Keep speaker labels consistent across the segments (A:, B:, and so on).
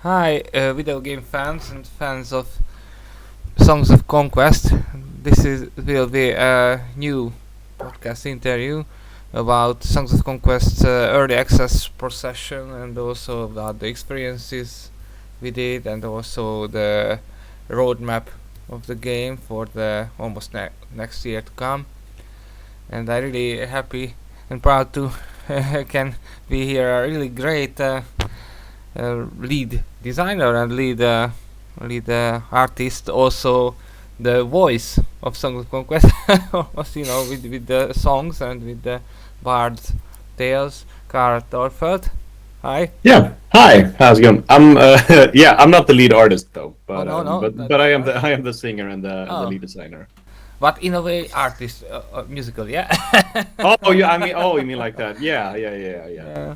A: Hi, video game fans and fans of Songs of Conquest. Will be a new podcast interview about Songs of Conquest early access procession and also about the experiences we did and also the roadmap of the game for the almost next year to come. And I'm really happy and proud to can be here. A really great lead designer and lead artist, also the voice of Songs of Conquest, also, with the songs and with the bard's tales. Carl Toftfelt. Hi.
B: Yeah. Hi. How's it going? I'm yeah. I'm not the lead artist though,
A: Oh
B: but
A: no,
B: but I am the singer and the
A: oh,
B: lead designer.
A: but in a way, artist, musical, yeah.
B: Oh yeah. You mean like that? Yeah.
A: Yeah.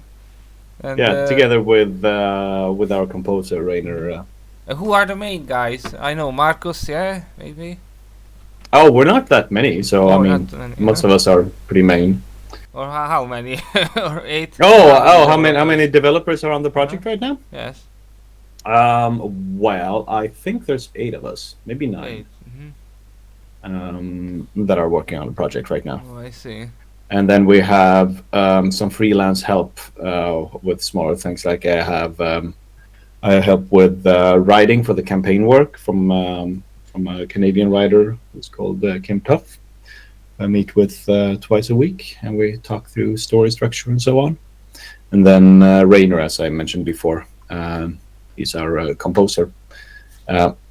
A: And
B: Yeah. Together with our composer Rainer.
A: who are the main guys? I know Marcus, yeah, maybe.
B: Oh, we're not that many, so I
A: Oh,
B: mean,
A: not many,
B: most of us are pretty main.
A: or how many? Or eight?
B: How many developers are on the
A: Uh-huh.
B: project right now?
A: Yes,
B: Well, I think there's 8 of us, maybe 9,
A: 8. Mm-hmm.
B: that are working on the project right now.
A: Oh, I see.
B: And then we have some freelance help with smaller things. Like I help with writing for the campaign work from a Canadian writer who's called Kim Tuff. I meet with twice a week, and we talk through story structure and so on. And then Rainer, as I mentioned before, he's our composer.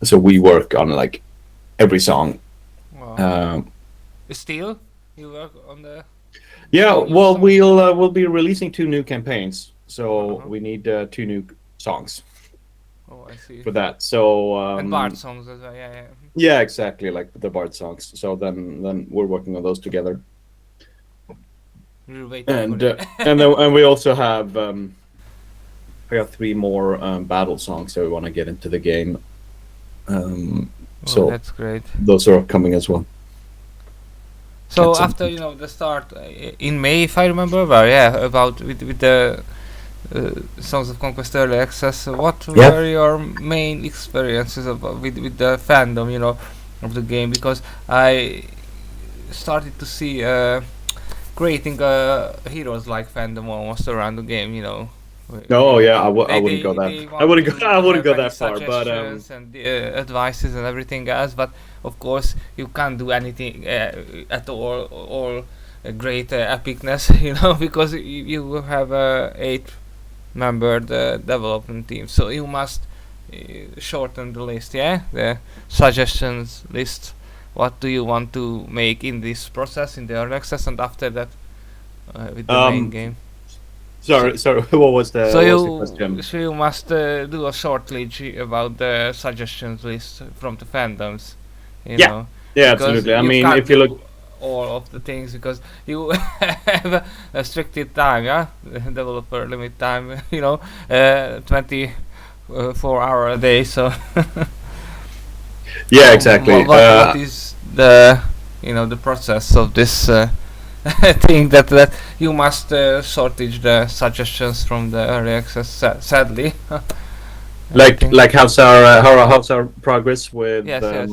B: So we work on like every song.
A: Wow.
B: Um,
A: Still, you work on the.
B: Yeah,
A: Oh, you
B: well,
A: song.
B: we'll be releasing 2 new campaigns, so we need 2 new songs
A: Oh, I see.
B: for that. So
A: And bard songs as well. Yeah.
B: yeah, exactly, like the Bard songs. So then we're working on those together,
A: We're waiting
B: and
A: for it.
B: and we also have we have 3 more battle songs that we want to get into the game.
A: Oh,
B: So
A: that's great.
B: those are coming as well.
A: So
B: At some
A: after
B: point.
A: the start in May, if I remember well, yeah, about with the Songs of Conquest early access, what
B: Yeah.
A: were your main experiences with the fandom, of the game? Because I started to see creating a heroes like fandom almost around the game,
B: Oh yeah, I wouldn't go that.
A: They
B: I
A: want
B: wouldn't
A: to
B: go. I wouldn't
A: have
B: go
A: any
B: that far. But
A: suggestions and advices and everything else, but of course you can't do anything at all great epicness, because you have a 8-membered development team, so you must shorten the list, yeah, the suggestions list. What do you want to make in this process, in the early access, and after that with the main game?
B: sorry. What was the
A: So
B: question?
A: you must do a short lead about the suggestions list from the fandoms,
B: Yeah. Yeah,
A: because
B: absolutely. I
A: you
B: mean,
A: can't
B: if you
A: do
B: look,
A: all of the things because you have a restricted time, yeah, developer limit time, 24 hour a day. So
B: yeah, exactly.
A: what is the the process of this thing that you must shortage the suggestions from the early access, sadly. Everything.
B: Like how's our progress with
A: Yes.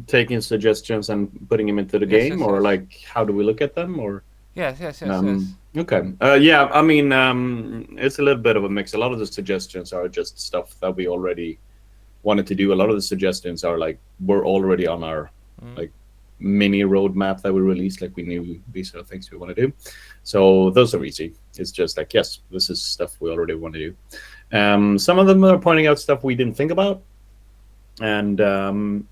B: taking suggestions and putting them into the game, or
A: Yes.
B: like how do we look at them, or
A: Yes.
B: okay. Yeah, I mean, it's a little bit of a mix. A lot of the suggestions are just stuff that we already wanted to do. A lot of the suggestions are like we're already on our
A: Mm.
B: like mini roadmap that we released. Like we knew these are things we want to do, so those are easy. It's just like, yes, this is stuff we already want to do. Some of them are pointing out stuff we didn't think about, and
A: Mhm.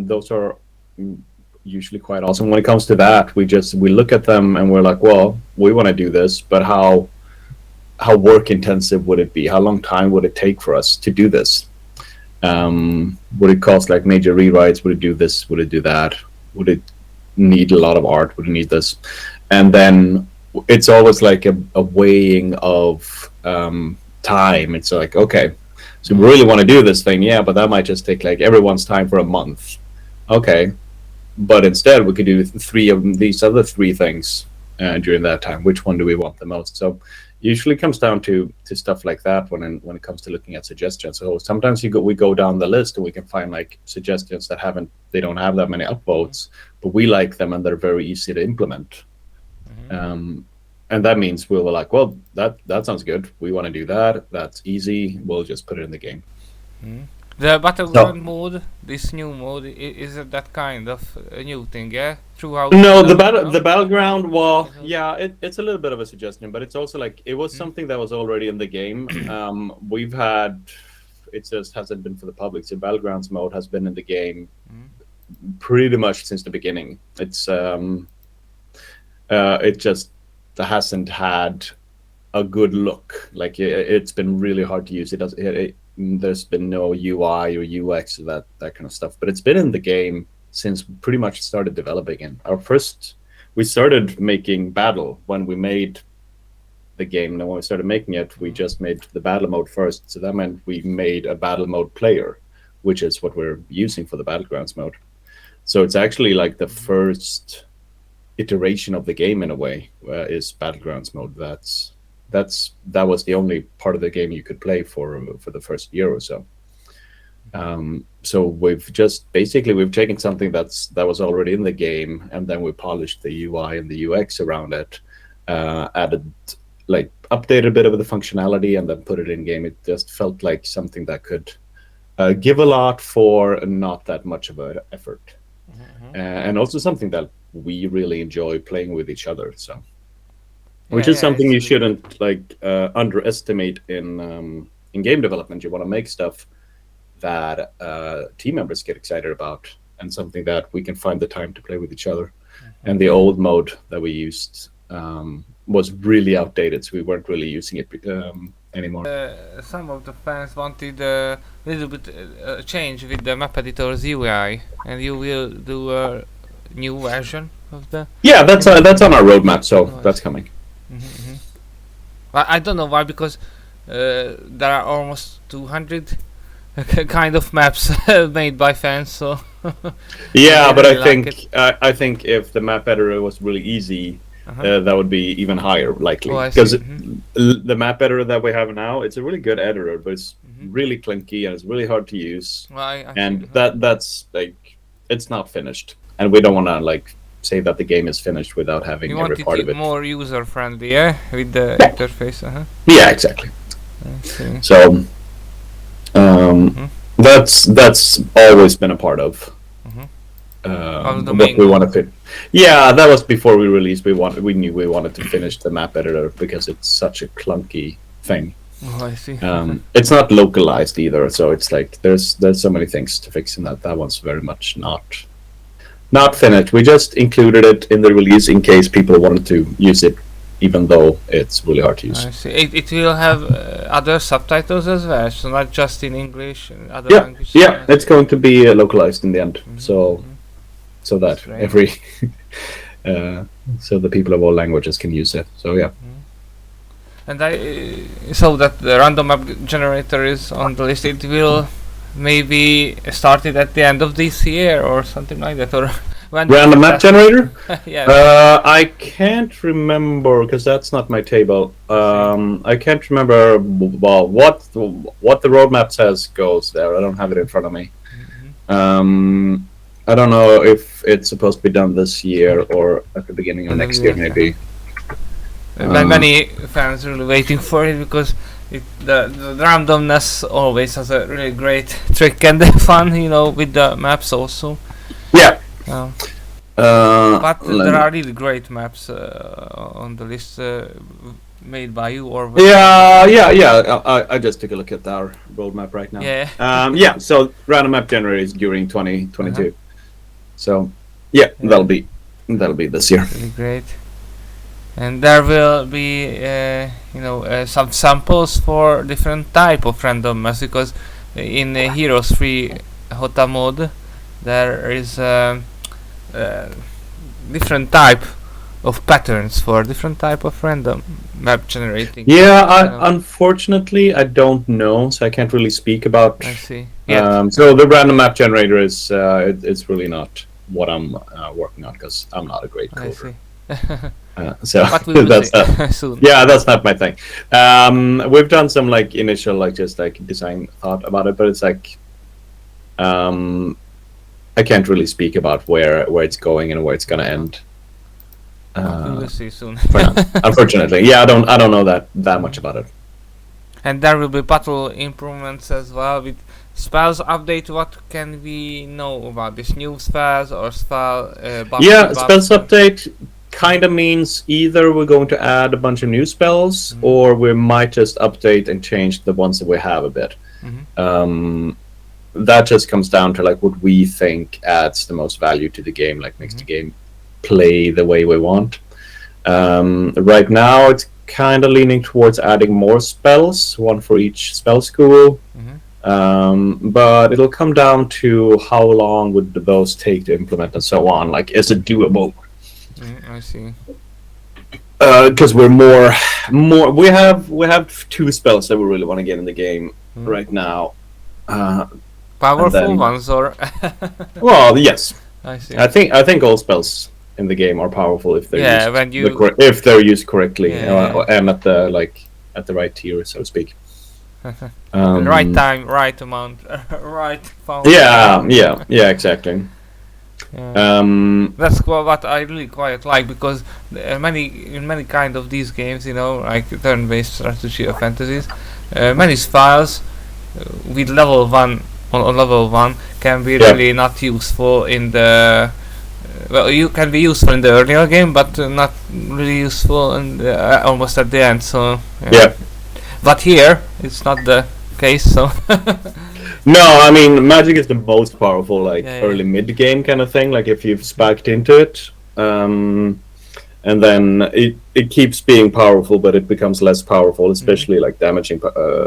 B: those are usually quite awesome. When it comes to that, we look at them and we're like, well, we want to do this, but how work intensive would it be? How long time would it take for us to do this? Would it cost like major rewrites? Would it do this? Would it do that? Would it need a lot of art? Would it need this? And then it's always like a weighing of time. It's like, okay, so we really want to do this thing, yeah, but that might just take like everyone's time for a month. Okay, but instead we could do 3 of these other 3 things during that time. Which one do we want the most? So usually comes down to stuff like that when it comes to looking at suggestions. So sometimes we go down the list and we can find like suggestions that they don't have that many upvotes, but we like them and they're very easy to implement. And that means we'll be like, well, that sounds good. We want to do that. That's easy. We'll just put it in the game.
A: The Battleground mode, this new mode, is it that kind of a new thing, yeah? Throughout
B: the Battleground, well, yeah, it's a little bit of a suggestion, but it's also like, it was something that was already in the game. We've had, it just hasn't been for the public, so Battlegrounds mode has been in the game pretty much since the beginning. It just hasn't had a good look. Like, it's been really hard to use. There's been no UI or UX or that kind of stuff, but it's been in the game since pretty much started developing it. We started making battle when we made the game, and when we started making it, we just made the battle mode first, so that meant we made a battle mode player, which is what we're using for the Battlegrounds mode. So it's actually like the first iteration of the game in a way, is Battlegrounds mode. That was the only part of the game you could play for the first year or so. So we've taken something that was already in the game, and then we polished the UI and the UX around it, added, like, updated a bit of the functionality, and then put it in game. It just felt like something that could give a lot for not that much of an effort, and also something that we really enjoy playing with each other. So. Which is something you shouldn't underestimate in game development. You want to make stuff that team members get excited about, and something that we can find the time to play with each other. And the old mode that we used was really outdated, so we weren't really using it anymore.
A: Some of the fans wanted a little bit change with the map editor's UI, and you will do a new version of the...
B: Yeah, that's on our roadmap, so that's coming.
A: I don't know why, because there are almost 200 kind of maps made by fans, so
B: yeah, but I think if the map editor was really easy, that would be even higher likely, because the map editor that we have now, it's a really good editor, but it's really clunky and it's really hard to use. That's like, it's not finished, and we don't want to like say that the game is finished without having every part of it.
A: More user friendly, yeah, with the interface.
B: Yeah, exactly. So that's always been a part of what we want to fit. Yeah, that was before we released. We knew we wanted to finish the map editor because it's such a clunky thing.
A: Oh, I see.
B: It's not localized either, so it's like there's so many things to fix in that. That one's very much not finished. We just included it in the release in case people wanted to use it, even though it's really hard to use.
A: I see. It will have other subtitles as well, so not just in English and other languages.
B: Yeah, it's going to be localized in the end, so that every so the people of all languages can use it. So yeah.
A: And I saw that the random map generator is on the list. It will maybe started at the end of this year or something like that, or when
B: random map generator?
A: Yeah.
B: I can't remember because that's not my table. I can't remember what the roadmap says goes there. I don't have it in front of me. I don't know if it's supposed to be done this year or at the beginning of next year, maybe.
A: Many fans really waiting for it because the randomness always has a really great trick and fun, with the maps also.
B: Yeah.
A: But there are really great maps on the list made by you, or
B: yeah. I just took a look at our roadmap right now.
A: Yeah.
B: So random map generator is during 2022. So that'll be this year.
A: Really great. And there will be, some samples for different type of random maps, because in Heroes 3 Hota mode there is different type of patterns for different type of random map generating.
B: Yeah, unfortunately I don't know, so I can't really speak about.
A: I see. Yeah.
B: So the random map generator is it's really not what I'm working on, because I'm not a great coder.
A: I see.
B: So
A: But we will
B: that's
A: see
B: not,
A: soon.
B: yeah, that's not my thing. We've done some like initial like just like design thought about it, but it's like I can't really speak about where it's going and where it's gonna end.
A: But we will see soon.
B: For now, unfortunately, yeah, I don't know that much about it.
A: And there will be battle improvements as well with spells update. What can we know about this? New spells or spell buffs?
B: Yeah, spells update kind of means either we're going to add a bunch of new spells, or we might just update and change the ones that we have a bit. That just comes down to like what we think adds the most value to the game, like makes the game play the way we want. Right now, it's kind of leaning towards adding more spells, one for each spell school. But it'll come down to how long would those take to implement and so on. Like, is it doable?
A: I see.
B: Because we're more. We have 2 spells that we really want to get in the game right now.
A: Powerful ones, or?
B: Well, yes.
A: I see.
B: I think all spells in the game are powerful if they're used if they're used correctly and at the right tier, so to speak.
A: Right time, right amount, right power.
B: Yeah, exactly.
A: That's what I really quite like, because in many kind of these games, like turn-based strategy or fantasies, many spells with level 1 on level 1 can be really not useful in the you can be useful in the earlier game, but not really useful in almost at the end. So but here it's not the case. So
B: no, I mean magic is the most powerful early mid game kind of thing. Like if you've spiked into it, and then it keeps being powerful, but it becomes less powerful. Especially like damaging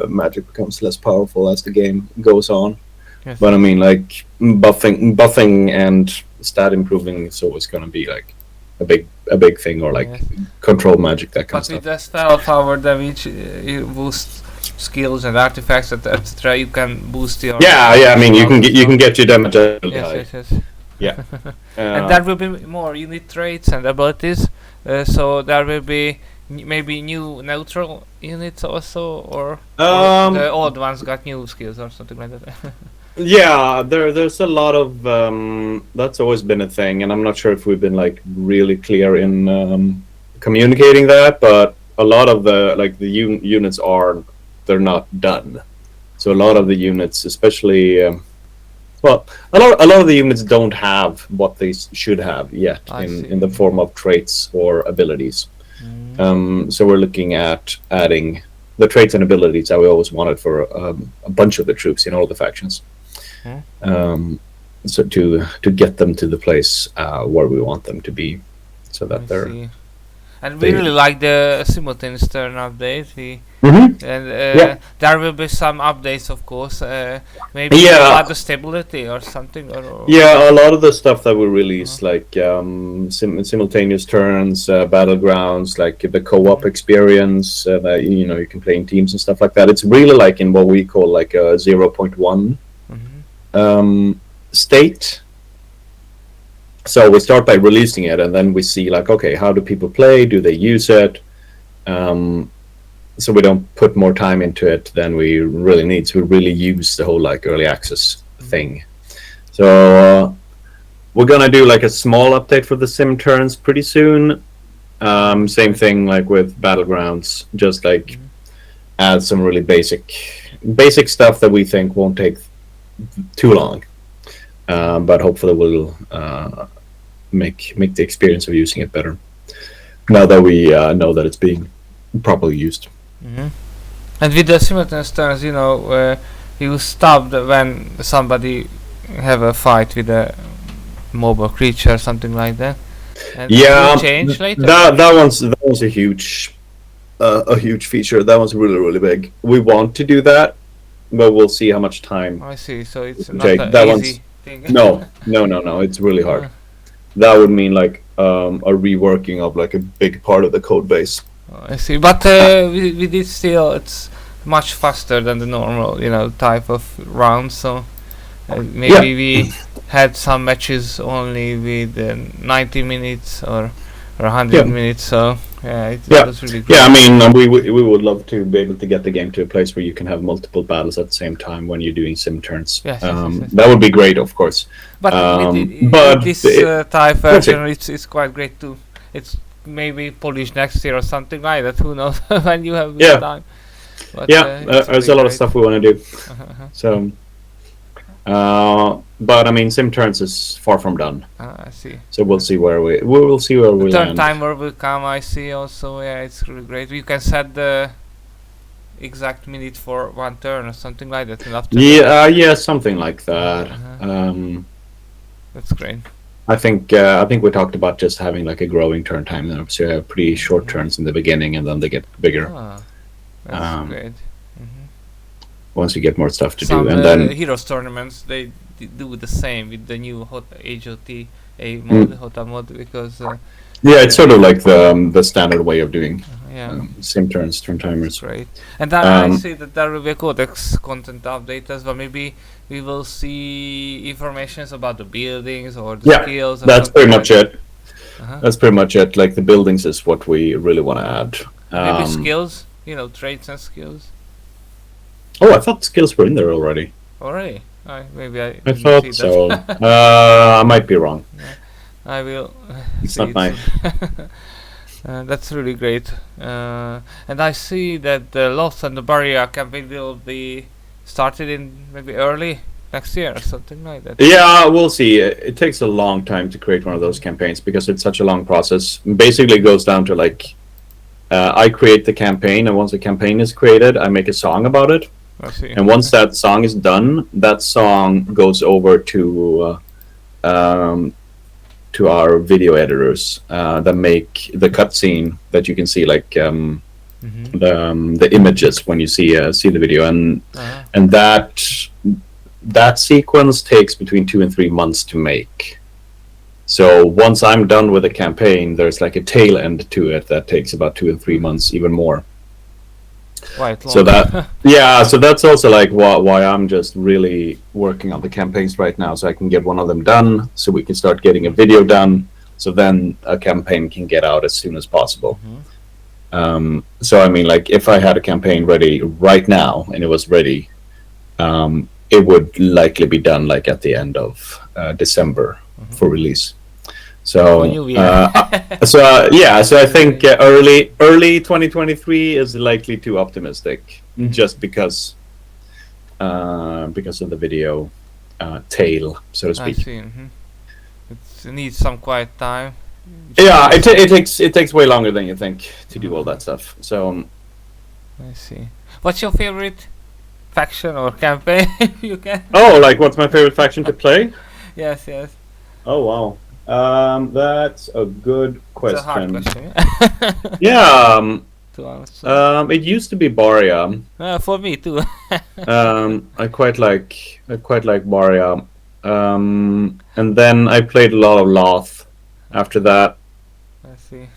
B: magic becomes less powerful as the game goes on. Yes. But I mean, like buffing and stat improving is always going to be like a big thing, or like control magic, that kind of stuff.
A: But with the spell power damage, you boost skills and artifacts, etc. You can boost your.
B: Yeah. I mean, you can get your damage really high.
A: Yes.
B: Yeah.
A: And there will be more unit traits and abilities. So there will be maybe new neutral units also, or the old ones got new skills or something like that.
B: Yeah, there's a lot of that's always been a thing, and I'm not sure if we've been like really clear in communicating that, but a lot of the units they're not done. So a lot of the units, especially a lot of the units don't have what they should have yet in the form of traits or abilities. So we're looking at adding the traits and abilities that we always wanted for a bunch of the troops in all the factions. So to get them to the place where we want them to be, so that they're.
A: And we really like the simultaneous turn update. There will be some updates, of course. Maybe about the stability or something.
B: A lot of the stuff that we release, like simultaneous turns, battlegrounds, like the co-op experience that you can play in teams and stuff like that. It's really like in what we call like a 0.1 state. So we start by releasing it, and then we see like, okay, how do people play? Do they use it? So we don't put more time into it than we really need to really use the whole like early access thing. So we're gonna do like a small update for the sim turns pretty soon. Same thing like with Battlegrounds, just like add some really basic stuff that we think won't take too long, but hopefully will make the experience of using it better now that we know that it's being properly used.
A: And with the simultaneous turns, you stopped when somebody have a fight with a mobile creature or something like that. And it change later.
B: That one's a huge feature. That one's really big. We want to do that, but we'll see how much time.
A: I see. So it's not an easy thing.
B: No. It's really hard. That would mean like a reworking of like a big part of the code base.
A: I see, but with it still, it's much faster than the normal, type of round. So maybe we had some matches only with 90 minutes or or 100 minutes. So it was really good.
B: Yeah, I mean, we would love to be able to get the game to a place where you can have multiple battles at the same time when you're doing sim turns.
A: Yes.
B: That would be great, of course.
A: But
B: but
A: this type version, it's quite great too. It's maybe polished next year or something like that. Who knows when you have time. But,
B: there's a lot of stuff we want to do. So, but I mean, sim turns is far from done.
A: I see.
B: So we'll see where we land.
A: Turn timer will come. I see. Also, it's really great. You can set the exact minute for one turn or something like that.
B: Yeah, something like that.
A: That's great.
B: I think we talked about just having like a growing turn time. So you have pretty short turns in the beginning, and then they get bigger.
A: That's great.
B: Once you get more stuff to
A: Some
B: do, and then
A: Heroes tournaments they do the same with the new HOTA mode because
B: it's sort of like the standard way of doing sim turns, turn timers.
A: Great. And then I see that there will be a codex content update as well. Maybe we will see informations about the buildings or the skills.
B: That's pretty much it. That's pretty much it. Like the buildings is what we really want to add.
A: Maybe skills, traits and skills.
B: Oh, I thought skills were in there already.
A: Already? Maybe I
B: thought
A: see
B: so. I might be wrong.
A: I will.
B: It's not mine.
A: That's really great. And I see that the Lost and the Barrier campaign will be started in maybe early next year or something like that.
B: Yeah, we'll see. It takes a long time to create one of those campaigns because it's such a long process. Basically, it goes down to like I create the campaign, and once the campaign is created, I make a song about it.
A: I see.
B: And once that song is done, that song goes over to our video editors that make the cutscene that you can see, like the images when you see the video, and that sequence takes between 2 and 3 months to make. So once I'm done with the campaign, there's like a tail end to it that takes about 2 and 3 months, even more.
A: Quite long.
B: So so that's also like why I'm just really working on the campaigns right now, so I can get one of them done, so we can start getting a video done, so then a campaign can get out as soon as possible. So I mean, like if I had a campaign ready right now and it was ready, it would likely be done like at the end of December for release. So so I think early 2023 is likely too optimistic, just because of the video tail, so to speak.
A: I see. It needs some quiet time.
B: Yeah, it takes way longer than you think to do all that stuff. So
A: I see. What's your favorite faction or campaign? You can.
B: Oh, like what's my favorite faction to play?
A: Yes.
B: Oh wow. That's a good question.
A: It's a hard question.
B: Yeah.
A: To answer.
B: It used to be Baria.
A: For me too.
B: I quite like Baria. And then I played a lot of Loth after that.
A: I see.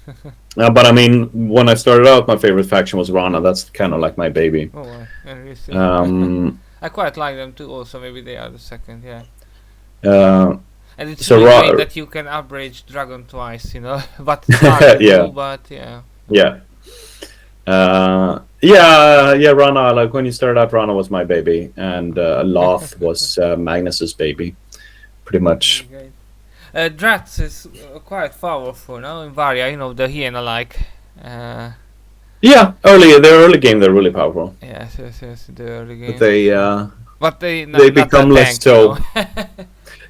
B: But I mean, when I started out, my favorite faction was Rana. That's kind of like my baby.
A: Oh, I see. I quite like them too. Also, maybe they are the second. Yeah. And it's really great that you can average Dragon twice, but it's hard to do, but yeah.
B: Rana, like when you started out, Rana was my baby, and Loth was Magnus's baby, pretty much.
A: Drats is quite powerful now in Varia, the hyena-like.
B: Yeah, the early game they're really powerful.
A: Yes, the early game.
B: But they become less so.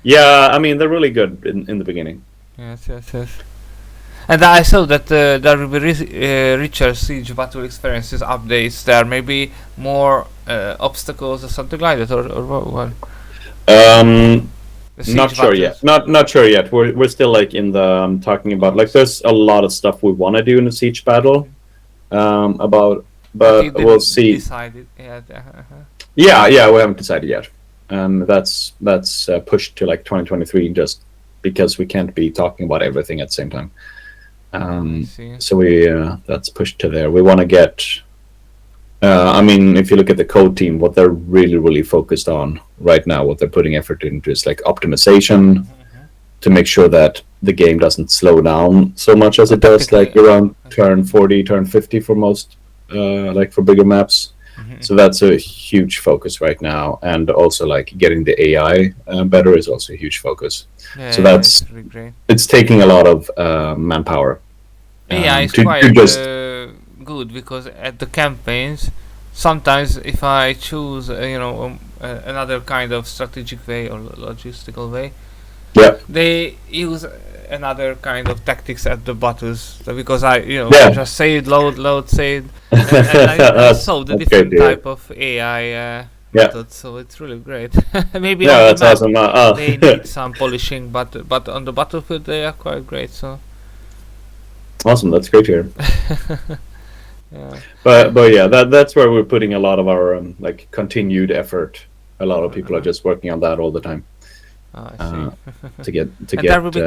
B: Yeah, I mean, they're really good in the beginning.
A: Yes. And I saw that there will be richer siege battle experiences updates. There may be more obstacles or something like that, or what?
B: Not sure yet. Not sure yet. We're still like in the talking about, like, there's a lot of stuff we want to do in a siege battle. But we'll see.
A: Decided yet.
B: Yeah, we haven't decided yet. That's pushed to like 2023, just because we can't be talking about everything at the same time. So we that's pushed to there. We want to get. I mean, if you look at the code team, what they're really focused on right now, what they're putting effort into is like optimization, to make sure that the game doesn't slow down so much as it does, like around turn 40, turn 50 for most, like for bigger maps. So that's a huge focus right now, and also like getting the AI better is also a huge focus.
A: Yeah,
B: so that's
A: really great.
B: It's taking a lot of manpower.
A: AI is
B: to
A: quite
B: just
A: good, because at the campaigns, sometimes if I choose, another kind of strategic way or logistical way,
B: yeah
A: they use another kind of tactics at the battles, because I
B: Yeah.
A: just save, load, save, and I saw the
B: That's
A: different
B: great to hear.
A: type of AI
B: Yeah.
A: methods, so it's really great. Maybe
B: Yeah,
A: on the
B: that's
A: map
B: awesome.
A: they need some polishing, but on the battlefield they are quite great. So
B: Awesome, that's great to hear.
A: yeah.
B: But yeah, that's where we're putting a lot of our like continued effort. A lot of people are just working on that all the time
A: I see.
B: to get
A: And there will be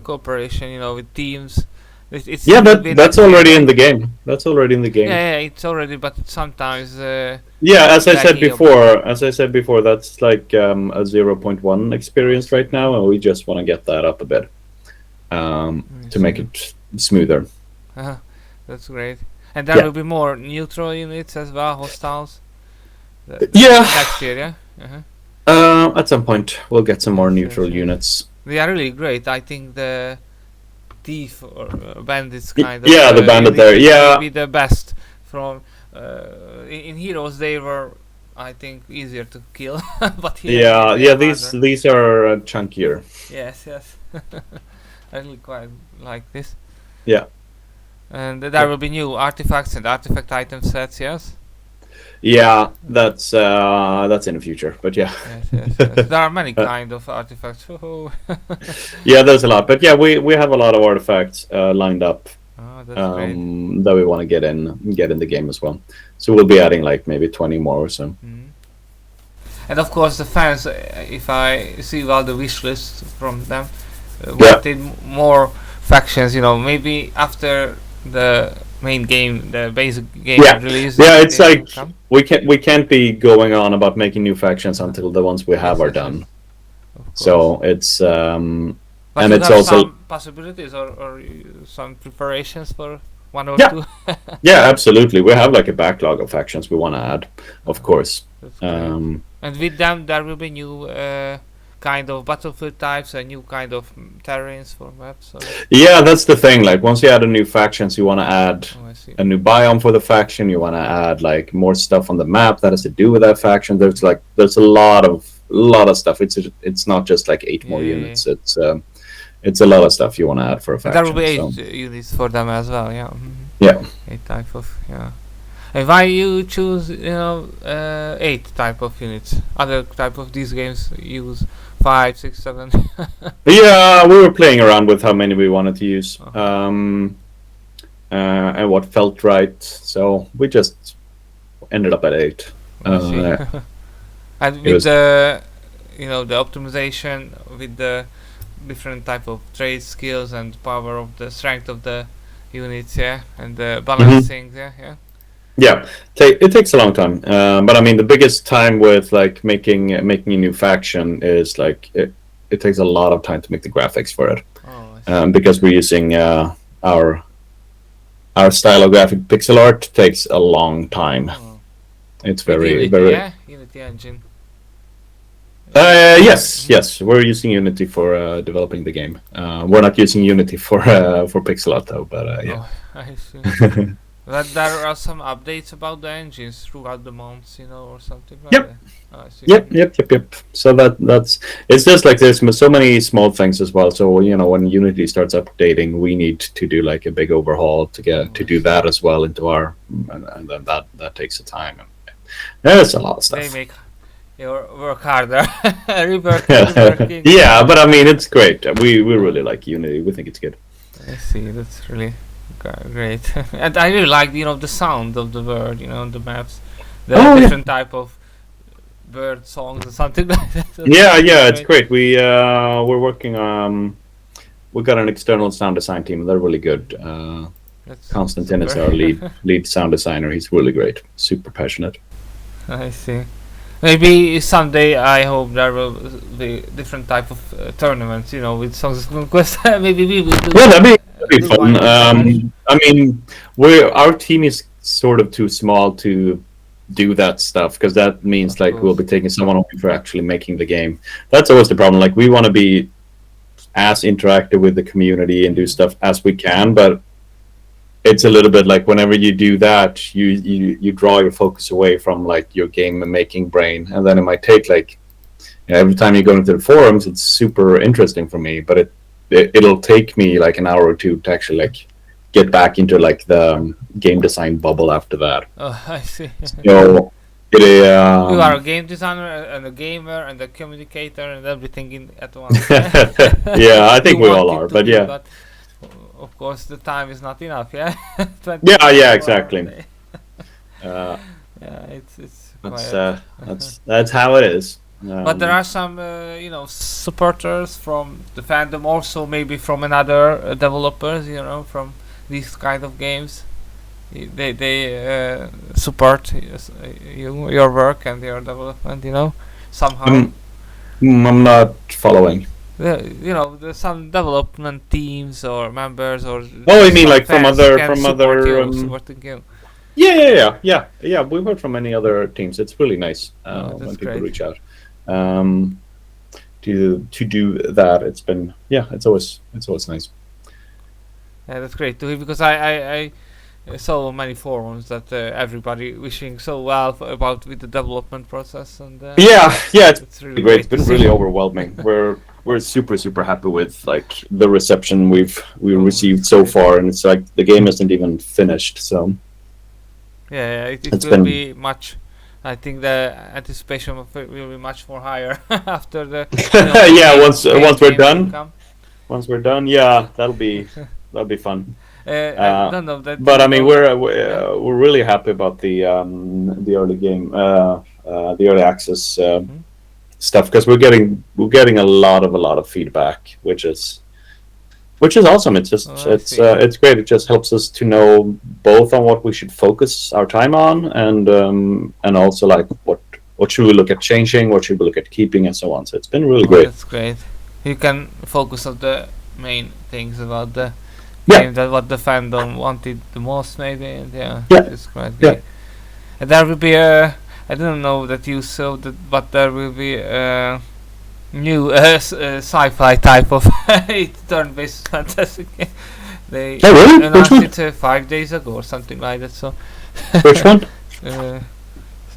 A: cooperation, with teams. It's
B: Yeah,
A: will be
B: that's
A: next year,
B: already in
A: right?
B: the game. That's already in the game.
A: Yeah, it's already, but sometimes
B: Yeah, as I said
A: lacking
B: before, that's like a 0.1 experience right now, and we just want to get that up a bit to make it smoother.
A: That's great. And there
B: Yeah.
A: will be more neutral units as well, hostiles.
B: Yeah.
A: Next year, yeah.
B: At some point, we'll get some more
A: Yes,
B: neutral
A: yes, yes.
B: units.
A: They are really great. I think the thief or bandits
B: Y-
A: kind of.
B: yeah, the bandit there,
A: unit
B: yeah.
A: will be the best from. In Heroes, they were, I think, easier to kill. But here
B: Yeah,
A: they
B: yeah.
A: are
B: These are chunkier.
A: Yes, yes. I really quite like this.
B: Yeah.
A: And there will be new artifacts and artifact item sets, yes?
B: Yeah, that's in the future, but yeah.
A: Yes. There are many kind of artifacts. Oh,
B: Yeah, there's a lot, but yeah, we have a lot of artifacts lined up
A: that's great.
B: that we want to get in the game as well. So we'll be adding like maybe 20 more or so.
A: And of course, the fans, if I see all the wish lists from them, wanted more factions. Maybe after the main game, the basic game release.
B: Yeah, it's
A: they
B: like
A: will come.
B: we can't be going on about making new factions until the ones we have
A: Yes,
B: are
A: yes,
B: done.
A: yes. Of course.
B: So it's
A: But
B: and
A: you
B: it's
A: have
B: also
A: some possibilities or some preparations for one or
B: Yeah.
A: two.
B: yeah, absolutely. We have like a backlog of factions we want to add, of course.
A: That's great. And with them, there will be new kind of battlefield types and new kind of terrains for maps. So.
B: Yeah, that's the thing. Like once you add a new factions, you want to add
A: I see.
B: a new biome for the faction. You want to add like more stuff on the map that has to do with that faction. There's a lot of stuff. It's not just like 8 more
A: Yeah.
B: units. It's a lot of stuff you want to add for a
A: And
B: faction.
A: there will be
B: so.
A: 8 units for them as well. Yeah.
B: Yeah.
A: 8 type of And why you choose 8 type of units? Other type of these games use 5, 6, 7.
B: Yeah, we were playing around with how many we wanted to use, and what felt right. So we just ended up at 8.
A: I see. And with the the optimization with the different type of trade skills and power of the strength of the units, and the balancing, yeah.
B: Yeah, it takes a long time, but I mean the biggest time with like making a new faction is like it takes a lot of time to make the graphics for it, because we're using our style of graphic pixel art takes a long time. It's very
A: Unity,
B: very.
A: yeah? Unity engine.
B: Yes, we're using Unity for developing the game. We're not using Unity for pixel art though, but yeah.
A: I see. But there are some updates about the engines throughout the months, or something like
B: Yep.
A: that. I see.
B: Yep. So that's it's just like there's so many small things as well. So when Unity starts updating, we need to do like a big overhaul to get to do that as well into our, and then that takes some time. And there's a lot of stuff.
A: They make your work harder. Reworking.
B: Yeah, but I mean it's great. We really like Unity. We think it's good.
A: I see. That's really great. And I really like the sound of the bird. The maps, the different type of bird songs or something like that.
B: Yeah, it's great. We're working. We got an external sound design team. They're really good. Konstantin is our lead sound designer. He's really great. Super passionate.
A: I see. Maybe someday I hope there will be different type of tournaments, with Songs of Conquest. Maybe we will do.
B: Yeah, that'd be
A: do
B: fun.
A: one.
B: I mean, our team is sort of too small to do that stuff because that means
A: Of
B: like we'll
A: course.
B: be taking someone on for actually making the game. That's always the problem. Like we want to be as interactive with the community and do stuff as we can, but it's a little bit like whenever you do that, you draw your focus away from like your game making brain, and then it might take like every time you go into the forums, it's super interesting for me, but it'll take me like an hour or two to actually like get back into like the game design bubble after that.
A: Oh, I see.
B: So it
A: You are a game designer and a gamer and a communicator and everything at once.
B: yeah, I think
A: You
B: we
A: want
B: all
A: it
B: are,
A: to
B: but
A: be,
B: yeah.
A: but of course the time is not enough. Yeah.
B: Yeah,
A: 24
B: exactly.
A: hours a day.
B: Uh,
A: Yeah, it's
B: that's
A: quite.
B: that's how it is.
A: But there are some, supporters from the fandom, also maybe from another developers, from these kind of games. They support your work and your development, somehow.
B: I'm not following.
A: There's some development teams or members or
B: Oh, you mean
A: some
B: like from
A: fans
B: other
A: can support you, supporting you.
B: Yeah. We've heard from many other teams. It's really nice
A: Oh,
B: when
A: that's
B: people
A: great.
B: reach out to do that. It's been it's always nice.
A: Yeah, that's great to hear because I saw many forums that everybody wishing so well about with the development process and
B: Yeah, it's
A: it's really
B: great. It's
A: great to
B: been
A: see.
B: really overwhelming. We're super happy with like the reception we've
A: Oh,
B: received
A: that's
B: so
A: great.
B: far, and it's like the game isn't even finished. So
A: Yeah, it
B: it's
A: will
B: been
A: be much. I think the anticipation of it will be much more higher after the
B: yeah. Once we're
A: game will
B: done,
A: come.
B: yeah, that'll be fun.
A: I don't know that
B: But I mean,
A: yeah.
B: we're really happy about the early game, the early access
A: Mhm.
B: stuff because we're getting a lot of feedback, which is awesome. It's just
A: Oh, I see.
B: it's great. It just helps us to know both on what we should focus our time on and also like what should we look at changing, what should we look at keeping, and so on. So it's been really
A: Oh,
B: great.
A: that's great. You can focus on the main things about the
B: Yeah,
A: game that what the fandom wanted the most, maybe. And yeah,
B: yeah,
A: it's quite
B: yeah.
A: great. And there will be a. I didn't know that you saw that, but there will be a new sci-fi type of turn-based fantasy game. They
B: Oh, really? Which
A: announced
B: one?
A: it 5 days ago or something like that. So.
B: Which one?
A: uh,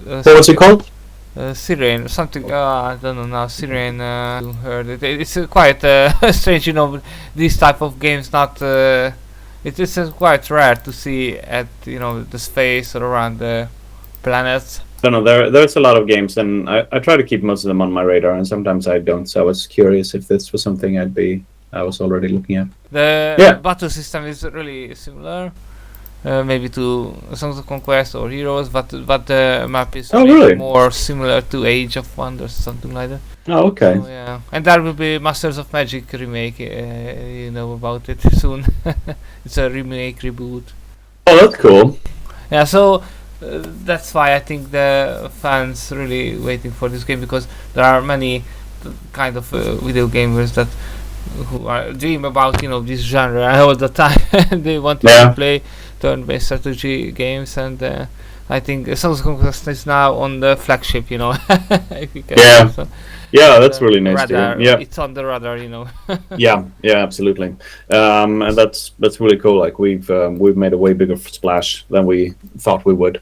B: What was it called?
A: Sirene, something. I don't know now. Sirene. You heard it. It's quite strange, these type of games. Not. It is quite rare to see at the space or around the planets.
B: Don't know. There's a lot of games, and I try to keep most of them on my radar, and sometimes I don't. So I was curious if this was something I was already looking at.
A: The
B: Yeah.
A: battle system is really similar, maybe to Songs of Conquest or Heroes, but the map is
B: Oh,
A: maybe
B: really?
A: more similar to Age of Wonders, something like that.
B: Oh, okay.
A: So, yeah, and there will be Masters of Magic remake. You know about it soon. It's a remake reboot.
B: Oh, that's cool.
A: Yeah, so that's why I think the fans really waiting for this game because there are many kind of video gamers that who are dream about this genre all the time. They want to
B: Yeah.
A: play turn-based strategy games, and I think Songs of Conquest is now on the flagship. If you can
B: Yeah.
A: say so.
B: Yeah, that's
A: The
B: really nice to
A: radar,
B: hear. Yeah,
A: it's on the radar.
B: yeah, absolutely. And that's really cool. Like we've made a way bigger splash than we thought we would.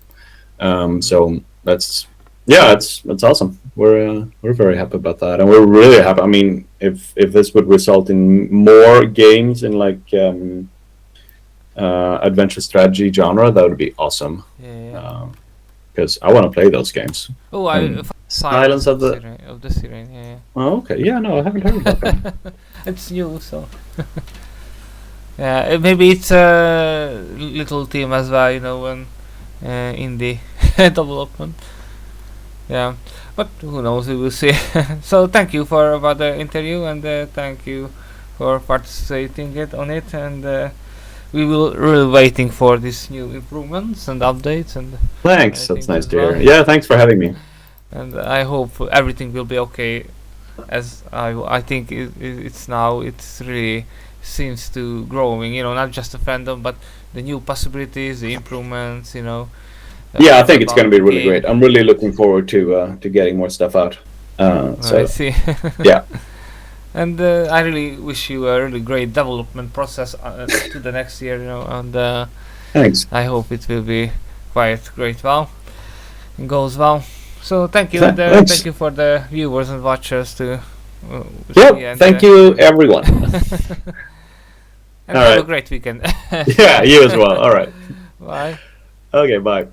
B: So that's it's awesome. We're very happy about that, and we're really happy. I mean, if this would result in more games in like adventure strategy genre, that would be awesome.
A: Yeah.
B: Because I want to play those games.
A: Oh, I
B: Um,
A: Silence
B: of the-
A: Siren. Yeah.
B: Oh, okay. Yeah, no, I haven't heard about that.
A: It's new, so yeah. Maybe it's a little team as well, when indie development. Yeah, but who knows? We will see. So thank you for about the interview and thank you for participating on it and. We will really waiting for these new improvements and updates and
B: Thanks.
A: I
B: That's
A: think
B: nice
A: as
B: to hear.
A: well.
B: Yeah, thanks for having me.
A: and I hope everything will be okay. As I think it's now, it's really seems to growing. Not just the fandom, but the new possibilities, the improvements.
B: Yeah, I think it's
A: about
B: going to be
A: the
B: really
A: game.
B: great. I'm really looking forward to getting more stuff out.
A: I
B: So
A: see.
B: yeah,
A: And I really wish you a really great development process to the next year. And
B: thanks.
A: I hope it will be quite great. Well, it goes well. So thank you, and
B: Thanks.
A: thank you for the viewers and watchers to see.
B: Yep.
A: And,
B: Thank you, everyone.
A: and
B: All
A: have a
B: right.
A: great weekend.
B: Yeah, you as well. All right.
A: Bye.
B: Okay. Bye.